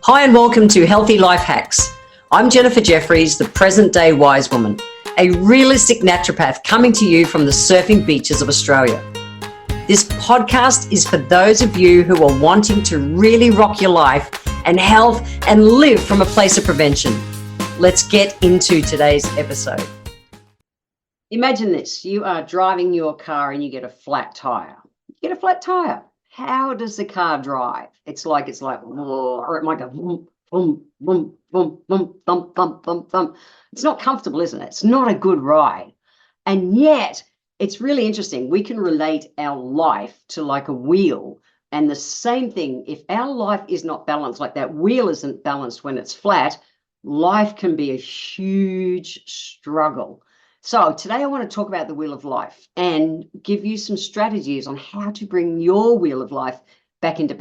Hi and welcome to Healthy Life Hacks. I'm Jennifer Jefferies, the present-day wise woman, a realistic naturopath coming to you from the surfing beaches of Australia. This podcast is for those of you who are wanting to really rock your life and health and live from a place of prevention. Let's get into today's episode. Imagine this, you are driving your car and you get a flat tire. You get a flat tire. How does the car drive? It's like, whoa, or it might go boom, boom, boom, boom, boom, thump, thump, thump, thump. It's not comfortable, isn't it? It's not a good ride. And yet, it's really interesting. We can relate our life to like a wheel. And the same thing, if our life is not balanced, like that wheel isn't balanced when it's flat, life can be a huge struggle. So today I want to talk about the wheel of life and give you some strategies on how to bring your wheel of life back into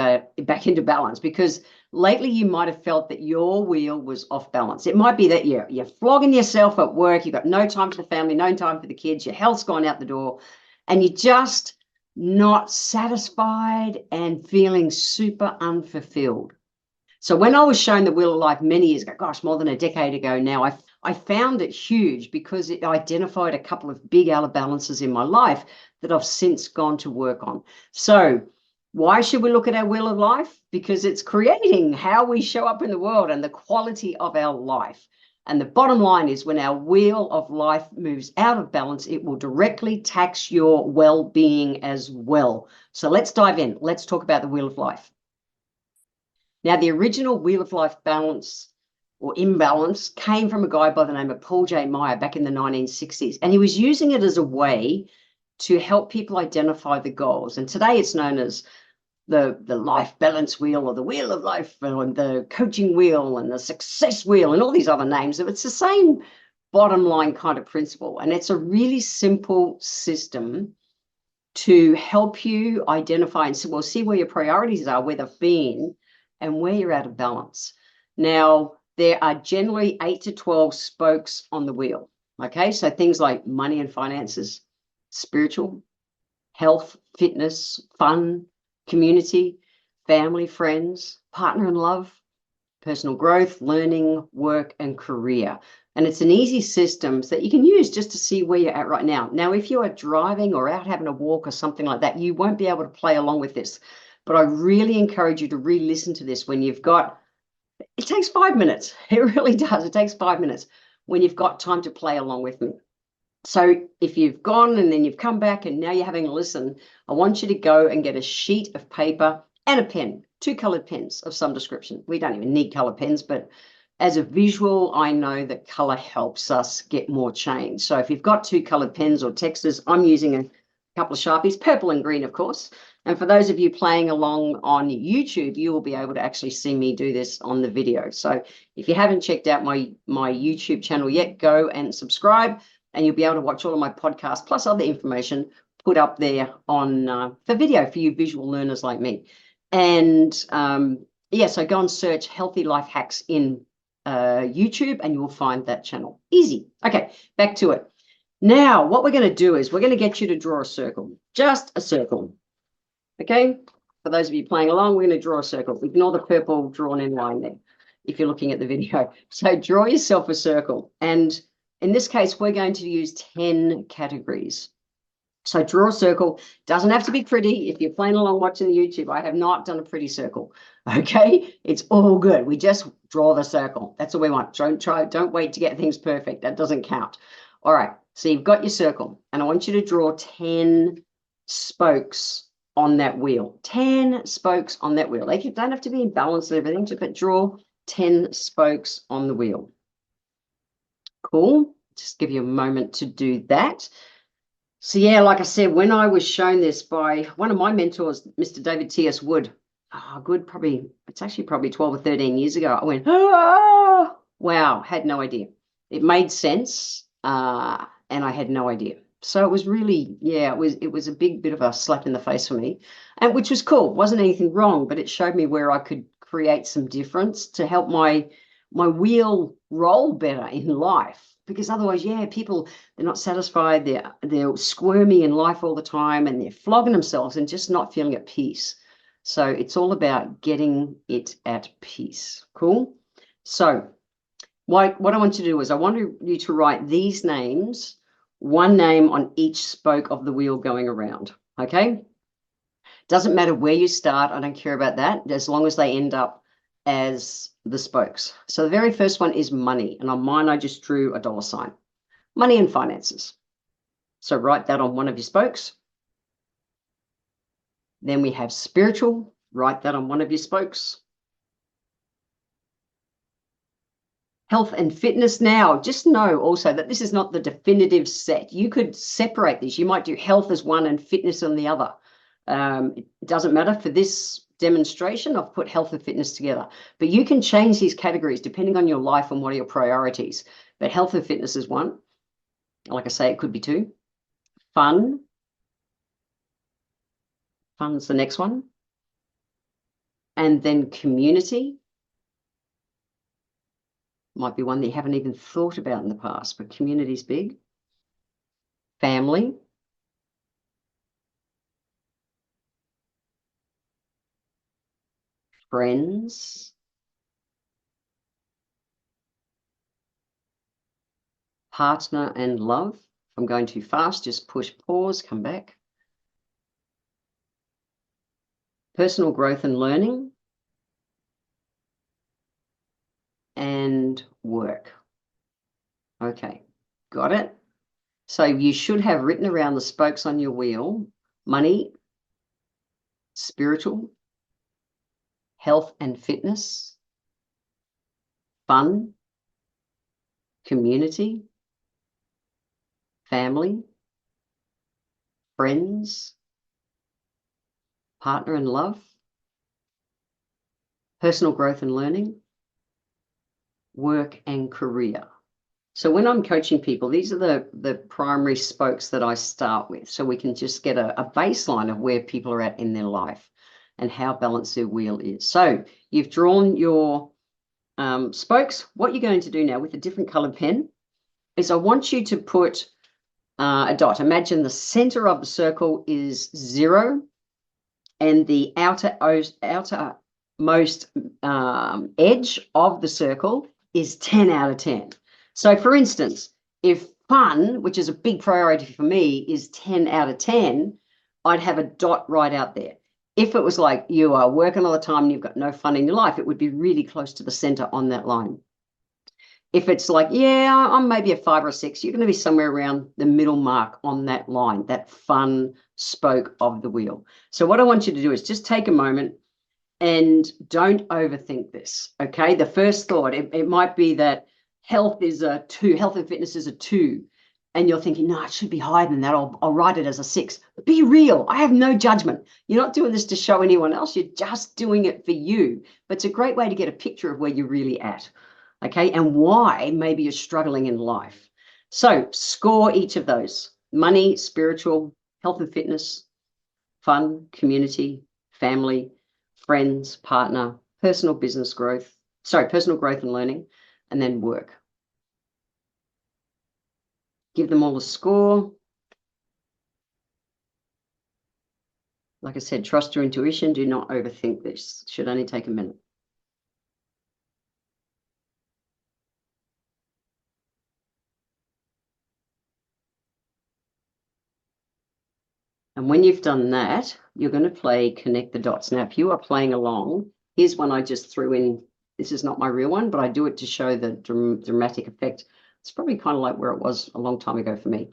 balance, because lately you might have felt that your wheel was off balance. It might be that you're flogging yourself at work, you've got no time for the family, no time for the kids, your health's gone out the door, and you're just not satisfied and feeling super unfulfilled. So when I was shown the wheel of life many years ago, gosh, more than a decade ago now, I found it huge because it identified a couple of big out of balances in my life that I've since gone to work on. So why should we look at our wheel of life? Because it's creating how we show up in the world and the quality of our life. And the bottom line is when our wheel of life moves out of balance, it will directly tax your well-being as well. So let's dive in. Let's talk about the wheel of life. Now, the original wheel of life balance or imbalance came from a guy by the name of Paul J. Meyer back in the 1960s. And he was using it as a way to help people identify the goals. And today it's known as the life balance wheel, or the wheel of life, and the coaching wheel and the success wheel and all these other names. It's the same bottom line kind of principle. And it's a really simple system to help you identify and see where your priorities are, where they've been, and where you're out of balance. Now, there are generally 8 to 12 spokes on the wheel. Okay, so things like money and finances, spiritual, health, fitness, fun, community, family, friends, partner and love, personal growth, learning, work, and career. And it's an easy system that you can use just to see where you're at right now. Now, if you are driving or out having a walk or something like that, you won't be able to play along with this. But I really encourage you to re-listen to this when you've got, it takes 5 minutes. It really does. It takes 5 minutes when you've got time to play along with me. So if you've gone and then you've come back and now you're having a listen, I want you to go and get a sheet of paper and a pen, 2 colored pens of some description. We don't even need color pens, but as a visual, I know that color helps us get more change. So if you've got 2 colored pens or texters, I'm using a couple of Sharpies, purple and green, of course. And for those of you playing along on YouTube, you will be able to actually see me do this on the video. So if you haven't checked out my YouTube channel yet, go and subscribe, and you'll be able to watch all of my podcasts plus other information put up there on for video for you visual learners like me. And so go and search Healthy Life Hacks in YouTube and you will find that channel. Easy. Okay, back to it. Now, what we're going to do is we're going to get you to draw a circle, just a circle. Okay, for those of you playing along, we're going to draw a circle. Ignore the purple drawn in line there if you're looking at the video. So draw yourself a circle. And in this case, we're going to use 10 categories. So draw a circle. Doesn't have to be pretty. If you're playing along watching the YouTube, I have not done a pretty circle. Okay, it's all good. We just draw the circle. That's all we want. Don't wait to get things perfect. That doesn't count. All right, so you've got your circle, and I want you to draw 10 spokes on that wheel. 10 spokes on that wheel. They don't have to be in balance and everything, but draw 10 spokes on the wheel. Cool. Just give you a moment to do that. So yeah, like I said, when I was shown this by one of my mentors, Mr. David T.S. Wood, it's actually probably 12 or 13 years ago, I went, wow, had no idea. It made sense, and I had no idea. So it was really, it was a big bit of a slap in the face for me, and which was cool. Wasn't anything wrong, but it showed me where I could create some difference to help my wheel roll better in life. Because otherwise, people, they're not satisfied. They're squirmy in life all the time, and they're flogging themselves and just not feeling at peace. So it's all about getting it at peace. Cool? So what I want you to do is I want you to write these names, one name on each spoke of the wheel going around. Okay? Doesn't matter where you start. I don't care about that, as long as they end up as the spokes. So the very first one is money. And on mine, I just drew a dollar sign. Money and finances. So write that on one of your spokes. Then we have spiritual. Write that on one of your spokes. Health and fitness. Now, just know also that this is not the definitive set. You could separate these. You might do health as one and fitness on the other. It doesn't matter. For this demonstration, I've put health and fitness together. But you can change these categories depending on your life and what are your priorities. But health and fitness is one. Like I say, it could be two. Fun. Fun's the next one. And then community. Might be one that you haven't even thought about in the past, but community's big. Family. Friends. Partner and love. If I'm going too fast, just push pause, come back. Personal growth and learning. And work. Okay, got it? So you should have written around the spokes on your wheel, money, spiritual, health and fitness, fun, community, family, friends, partner and love, personal growth and learning, work and career. So when I'm coaching people, these are the primary spokes that I start with, so we can just get a baseline of where people are at in their life and how balanced their wheel is. So you've drawn your spokes. What you're going to do now with a different colored pen is I want you to put a dot. Imagine the center of the circle is 0 and the outermost edge of the circle is 10 out of 10. So for instance, if fun, which is a big priority for me, is 10 out of 10, I'd have a dot right out there. If it was like you are working all the time and you've got no fun in your life, it would be really close to the center on that line. If it's like, yeah, I'm maybe a 5 or a 6, you're going to be somewhere around the middle mark on that line, that fun spoke of the wheel. So what I want you to do is just take a moment and don't overthink this, okay? The first thought, it might be that health is a 2, health and fitness is a 2, and you're thinking, no, it should be higher than that. I'll write it as a 6. But be real. I have no judgment. You're not doing this to show anyone else. You're just doing it for you. But it's a great way to get a picture of where you're really at, okay, and why maybe you're struggling in life. So score each of those: money, spiritual, health and fitness, fun, community, family, friends, partner, personal growth and learning, and then work. Give them all a score. Like I said, trust your intuition. Do not overthink this. Should only take a minute. And when you've done that, you're going to play Connect the Dots. Now, if you are playing along, here's one I just threw in. This is not my real one, but I do it to show the dramatic effect. It's probably kind of like where it was a long time ago for me.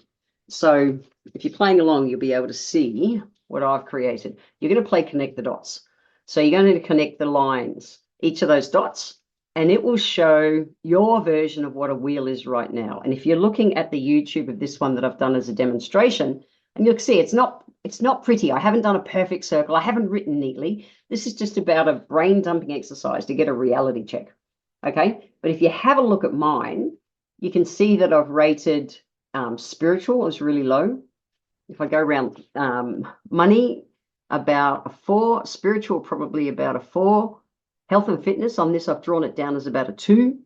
So if you're playing along, you'll be able to see what I've created. You're going to play Connect the Dots. So you're going to connect the lines, each of those dots, and it will show your version of what a wheel is right now. And if you're looking at the YouTube of this one that I've done as a demonstration, and you'll see it's not pretty. I haven't done a perfect circle. I haven't written neatly. This is just about a brain dumping exercise to get a reality check. Okay. But if you have a look at mine, you can see that I've rated spiritual as really low. If I go around money, about a 4, spiritual, probably about a 4, health and fitness, on this, I've drawn it down as about a 2,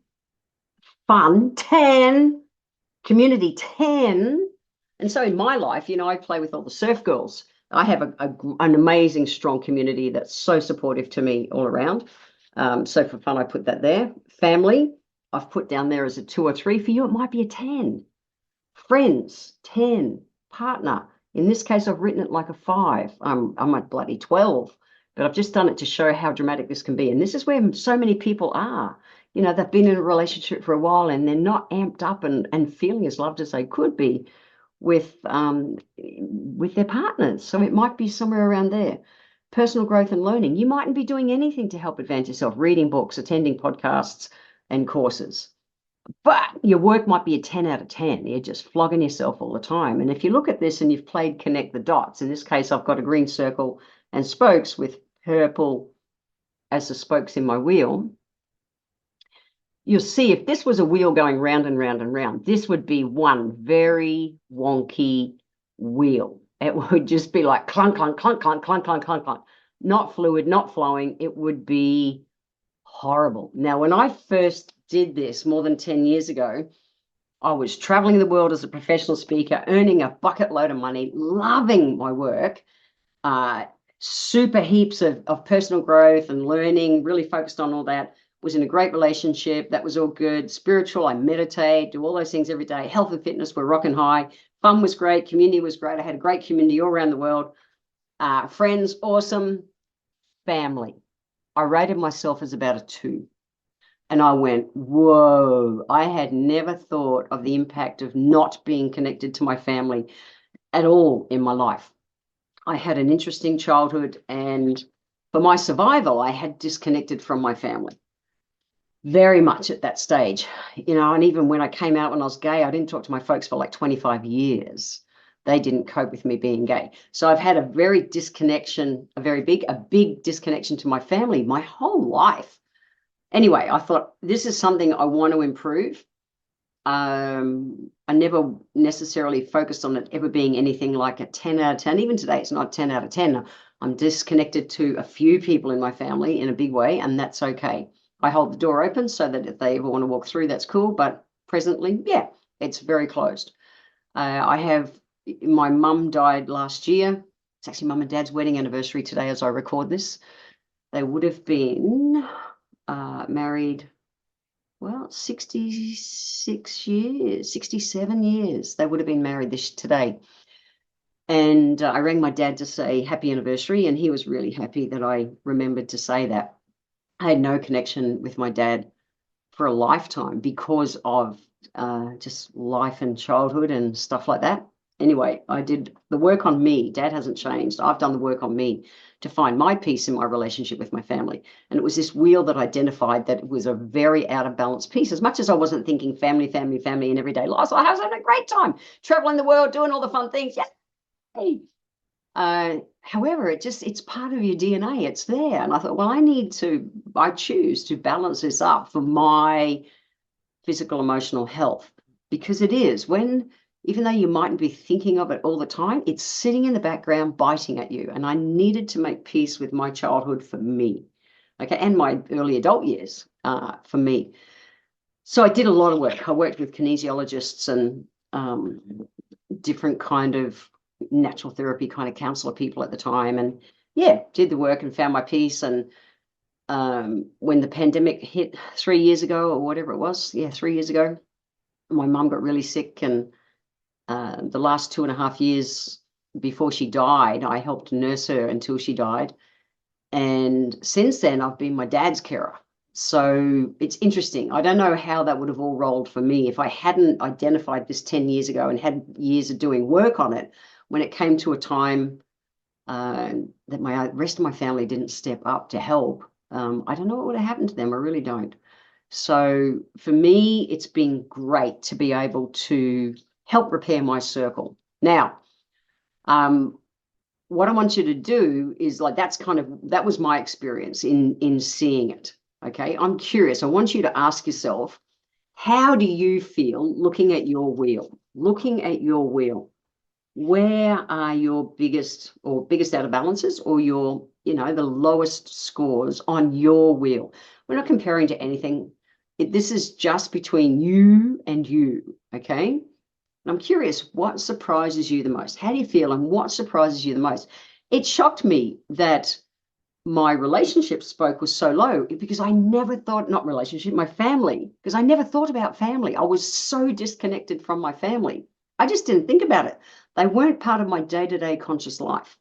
fun, 10, community, 10. And so in my life, I play with all the surf girls. I have an amazing, strong community that's so supportive to me all around. So for fun, I put that there. Family, I've put down there as a 2 or 3. For you, it might be a 10. Friends, 10. Partner, in this case, I've written it like a 5. I'm at bloody 12, but I've just done it to show how dramatic this can be. And this is where so many people are. You know, they've been in a relationship for a while and they're not amped up and feeling as loved as they could be with their partners. So it might be somewhere around there. Personal growth and learning. You mightn't be doing anything to help advance yourself, reading books, attending podcasts and courses. But your work might be a 10 out of 10. You're just flogging yourself all the time. And if you look at this and you've played connect the dots, in this case, I've got a green circle and spokes with purple as the spokes in my wheel. You'll see if this was a wheel going round and round and round, this would be one very wonky wheel. It would just be like clunk, clunk, clunk, clunk, clunk, clunk, clunk, clunk. Not fluid, not flowing. It would be horrible. Now, when I first did this more than 10 years ago, I was traveling the world as a professional speaker, earning a bucket load of money, loving my work, super heaps of personal growth and learning, really focused on all that. Was in a great relationship. That was all good. Spiritual, I meditate, do all those things every day. Health and fitness were rocking high. Fun was great. Community was great. I had a great community all around the world. Friends, awesome. Family. I rated myself as about a 2. And I went, whoa, I had never thought of the impact of not being connected to my family at all in my life. I had an interesting childhood, and for my survival, I had disconnected from my family. Very much at that stage, you know, and even when I came out when I was gay, I didn't talk to my folks for like 25 years. They didn't cope with me being gay. So I've had a very disconnection, a big disconnection to my family my whole life. Anyway, I thought this is something I want to improve. I never necessarily focused on it ever being anything like a 10 out of 10. Even today, it's not 10 out of 10. I'm disconnected to a few people in my family in a big way, and that's okay. I hold the door open so that if they ever want to walk through, that's cool. But presently, yeah, it's very closed. My mum died last year. It's actually mum and dad's wedding anniversary today as I record this. They would have been married, well, 66 years, 67 years. They would have been married today. And I rang my dad to say happy anniversary, and he was really happy that I remembered to say that. I had no connection with my dad for a lifetime because of just life and childhood and stuff like that. Anyway, I did the work on me. Dad hasn't changed. I've done the work on me to find my peace in my relationship with my family. And it was this wheel that identified that it was a very out of balance piece. As much as I wasn't thinking family, family, family in everyday life, I was having a great time traveling the world, doing all the fun things. Yay! However, it's part of your DNA. It's there. And I thought, well, I choose to balance this up for my physical, emotional health, because it is even though you mightn't be thinking of it all the time, it's sitting in the background, biting at you. And I needed to make peace with my childhood for me, okay, and my early adult years for me. So I did a lot of work. I worked with kinesiologists and different kind of natural therapy kind of counselor people at the time, and did the work and found my peace. And when the pandemic hit 3 years ago or whatever it was, 3 years ago, my mum got really sick, and the last 2.5 years before she died, I helped nurse her until she died. And since then, I've been my dad's carer. So it's interesting. I don't know how that would have all rolled for me if I hadn't identified this 10 years ago and had years of doing work on it. When it came to a time that my rest of my family didn't step up to help, I don't know what would have happened to them. I really don't. So for me, it's been great to be able to help repair my circle. Now, what I want you to do is that was my experience in seeing it. Okay, I'm curious. I want you to ask yourself, how do you feel looking at your wheel? Looking at your wheel, where are your biggest out of balances, or your, the lowest scores on your wheel? We're not comparing to anything. This is just between you and you, okay? And I'm curious, what surprises you the most? How do you feel and what surprises you the most? It shocked me that my relationship spoke was so low because I never thought, not relationship, my family, because I never thought about family. I was so disconnected from my family. I just didn't think about it. They weren't part of my day-to-day conscious life.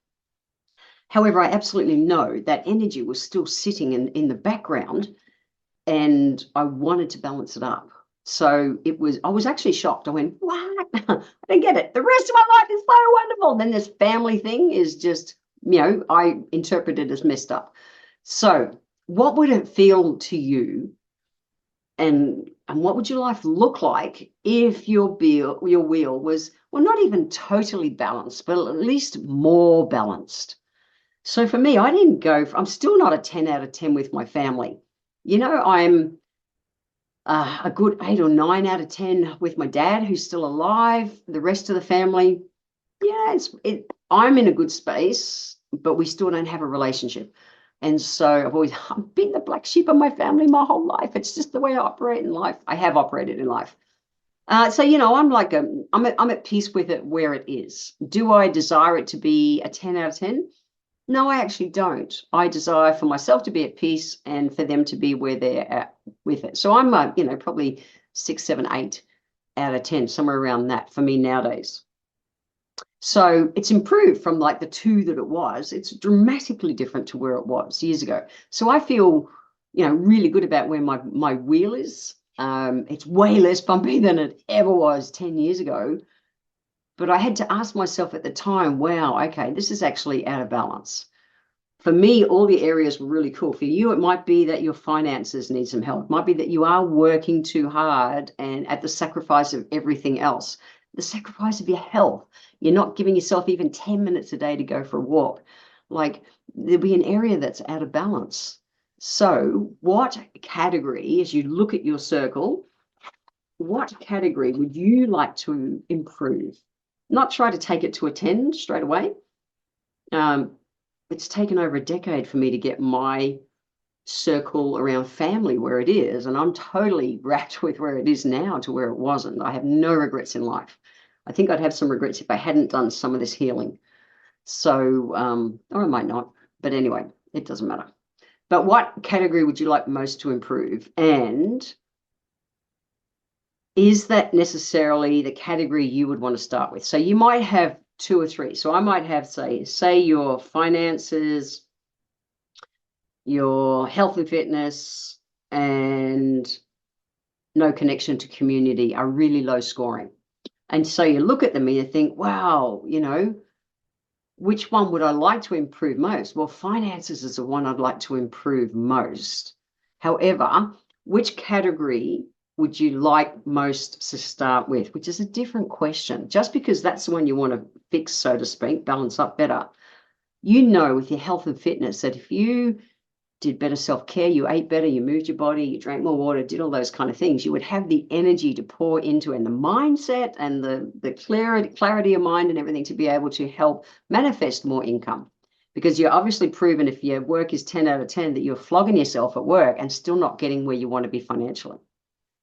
However, I absolutely know that energy was still sitting in the background and I wanted to balance it up. So I was actually shocked. I went, what? I don't get it. The rest of my life is so wonderful. Then this family thing is just, I interpret it as messed up. So what would it feel to you? And what would your life look like if your wheel was, well, not even totally balanced, but at least more balanced? So for me, I didn't I'm still not a 10 out of 10 with my family. I'm a good 8 or 9 out of 10 with my dad, who's still alive. The rest of the family, yeah, I'm in a good space, but we still don't have a relationship. And so I've been the black sheep of my family my whole life. It's just the way I operate in life. I have operated in life. So I'm at peace with it where it is. Do I desire it to be a 10 out of 10? No, I actually don't. I desire for myself to be at peace and for them to be where they're at with it. So I'm, probably 6, 7, 8 out of 10, somewhere around that for me nowadays. So it's improved from like the 2 that it was. It's dramatically different to where it was years ago. So I feel, really good about where my wheel is. It's way less bumpy than it ever was 10 years ago. But I had to ask myself at the time, wow, okay, this is actually out of balance. For me, all the areas were really cool. For you, it might be that your finances need some help. It might be that you are working too hard and at the sacrifice of everything else, the sacrifice of your health. You're not giving yourself even 10 minutes a day to go for a walk. Like, there'll be an area that's out of balance. So what category, as you look at your circle, what category would you like to improve? Not try to take it to a 10 straight away. It's taken over a decade for me to get my circle around family where it is, and I'm totally wrapped with where it is now to where it wasn't. I have no regrets in life. I think I'd have some regrets if I hadn't done some of this healing. So, or I might not, but anyway, it doesn't matter. But what category would you like most to improve? And is that necessarily the category you would want to start with? So you might have 2 or 3. So I might have, say your finances, your health and fitness, and no connection to community are really low scoring. And so you look at them and you think, wow, which one would I like to improve most? Well, finances is the one I'd like to improve most. However, which category would you like most to start with? Which is a different question. Just because that's the one you want to fix, so to speak, balance up better, with your health and fitness that if you did better self-care, you ate better, you moved your body, you drank more water, did all those kind of things, you would have the energy to pour into and the mindset and the clarity of mind and everything to be able to help manifest more income. Because you're obviously proven if your work is 10 out of 10 that you're flogging yourself at work and still not getting where you want to be financially.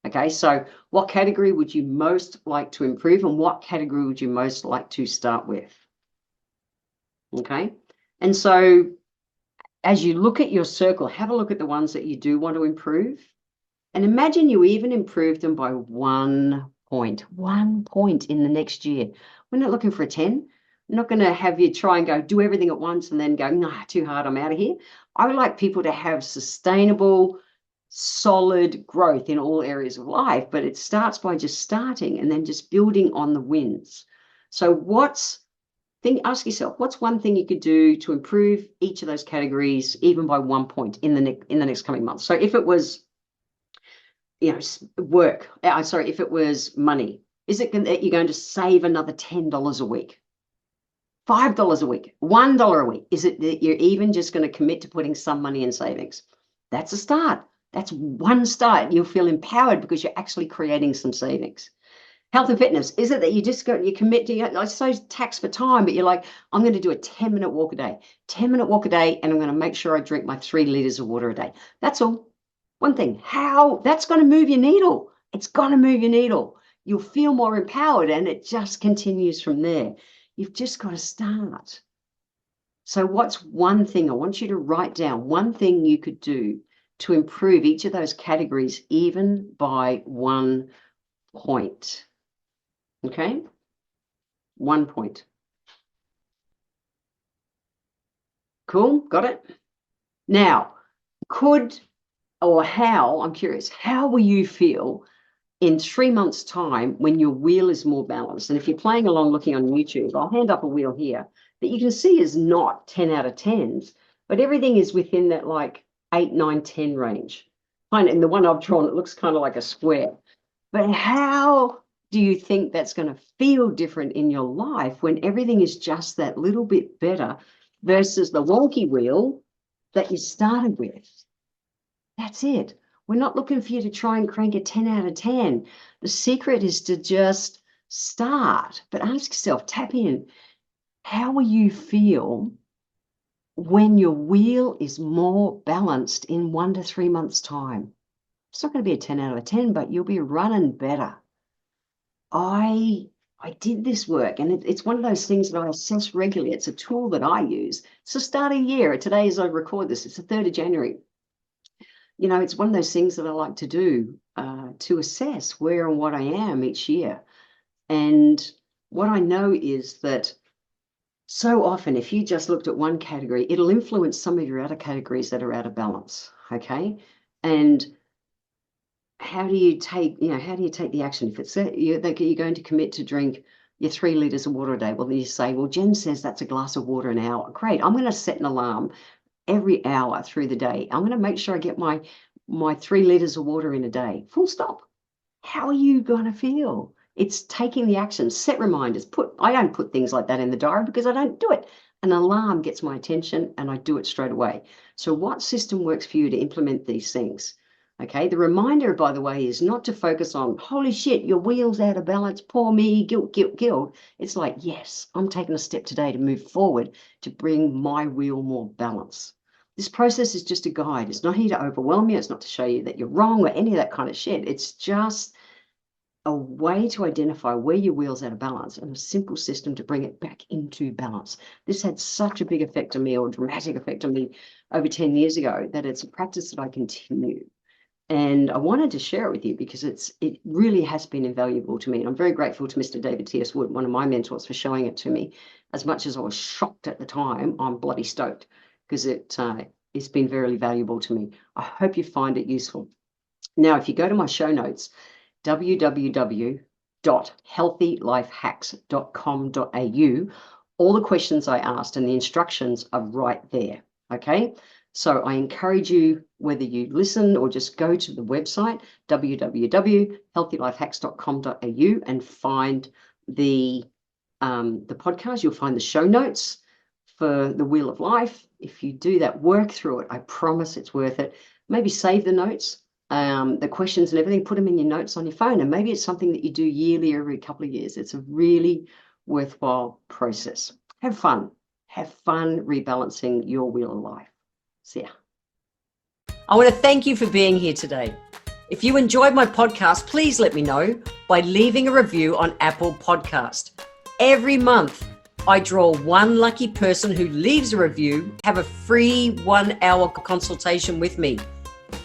Okay, so what category would you most like to improve and what category would you most like to start with? Okay, and so as you look at your circle, have a look at the ones that you do want to improve and imagine you even improve them by 1 point in the next year. We're not looking for a 10. I'm not going to have you try and go do everything at once and then go, nah, too hard, I'm out of here. I would like people to have sustainable, solid growth in all areas of life, but it starts by just starting and then just building on the wins. So ask yourself, what's one thing you could do to improve each of those categories, even by 1 point in the next coming months? So if it was, work, if it was money, is it that you're going to save another $10 a week? $5 a week, $1 a week? Is it that you're even just going to commit to putting some money in savings? That's a start. That's one start. You'll feel empowered because you're actually creating some savings. Health and fitness, is it that you commit to, I suppose, tax for time, but you're like, I'm going to do a 10-minute walk a day, 10-minute walk a day, and I'm going to make sure I drink my 3 liters of water a day. That's all. One thing, how that's going to move your needle. It's going to move your needle. you'll feel more empowered, and it just continues from there. You've just got to start. So what's one thing I want you to write down, one thing you could do to improve each of those categories, even by 1 point? Okay? 1 point. Cool? Got it? Now, I'm curious, how will you feel in 3 months' time when your wheel is more balanced? And if you're playing along looking on YouTube, I'll hand up a wheel here that you can see is not 10 out of 10s, but everything is within that like 8, 9, 10 range. And the one I've drawn, it looks kind of like a square. But how do you think that's going to feel different in your life when everything is just that little bit better versus the wonky wheel that you started with? That's it. We're not looking for you to try and crank a 10 out of 10. The secret is to just start, but ask yourself, tap in. How will you feel when your wheel is more balanced in 1 to 3 months' time? It's not going to be a 10 out of 10, but you'll be running better. I did this work, and it's one of those things that I assess regularly. It's a tool that I use. It's the start of the year. Today, as I record this, it's the 3rd of January. You know, it's one of those things that I like to do to assess where and what I am each year. And what I know is that so often, if you just looked at one category, it'll influence some of your other categories that are out of balance. Okay. And how do you take the action? If it's you're going to commit to drink your 3 liters of water a day, well, then you say, well, Jen says that's a glass of water an hour. Great. I'm going to set an alarm every hour through the day. I'm going to make sure I get my 3 liters of water in a day. Full stop. How are you going to feel? It's taking the action. Set reminders. I don't put things like that in the diary because I don't do it. An alarm gets my attention and I do it straight away. So what system works for you to implement these things? Okay, the reminder, by the way, is not to focus on, holy shit, your wheel's out of balance, poor me, guilt, guilt, guilt. It's like, yes, I'm taking a step today to move forward to bring my wheel more balance. This process is just a guide. It's not here to overwhelm you. It's not to show you that you're wrong or any of that kind of shit. It's just a way to identify where your wheel's out of balance and a simple system to bring it back into balance. This had such a big effect on me, or dramatic effect on me over 10 years ago, that it's a practice that I continue. And I wanted to share it with you because it really has been invaluable to me. And I'm very grateful to Mr. David T.S. Wood, one of my mentors, for showing it to me. As much as I was shocked at the time, I'm bloody stoked because it's been very valuable to me. I hope you find it useful. Now, if you go to my show notes, www.healthylifehacks.com.au, all the questions I asked and the instructions are right there. Okay. So I encourage you, whether you listen or just go to the website, www.healthylifehacks.com.au, and find the podcast. You'll find the show notes for the Wheel of Life. If you do that, work through it. I promise it's worth it. Maybe save the notes, the questions and everything, put them in your notes on your phone. And maybe it's something that you do yearly, every couple of years. It's a really worthwhile process. Have fun. Have fun rebalancing your Wheel of Life. See ya. I want to thank you for being here today. If you enjoyed my podcast, please let me know by leaving a review on Apple Podcast. Every month, I draw one lucky person who leaves a review, have a free 1-hour consultation with me.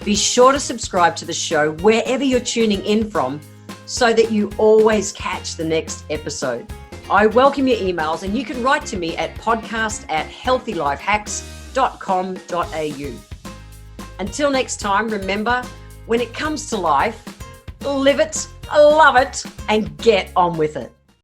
Be sure to subscribe to the show wherever you're tuning in from so that you always catch the next episode. I welcome your emails, and you can write to me at podcast@healthylifehacks.com.au. Until next time, remember, when it comes to life, live it, love it, and get on with it.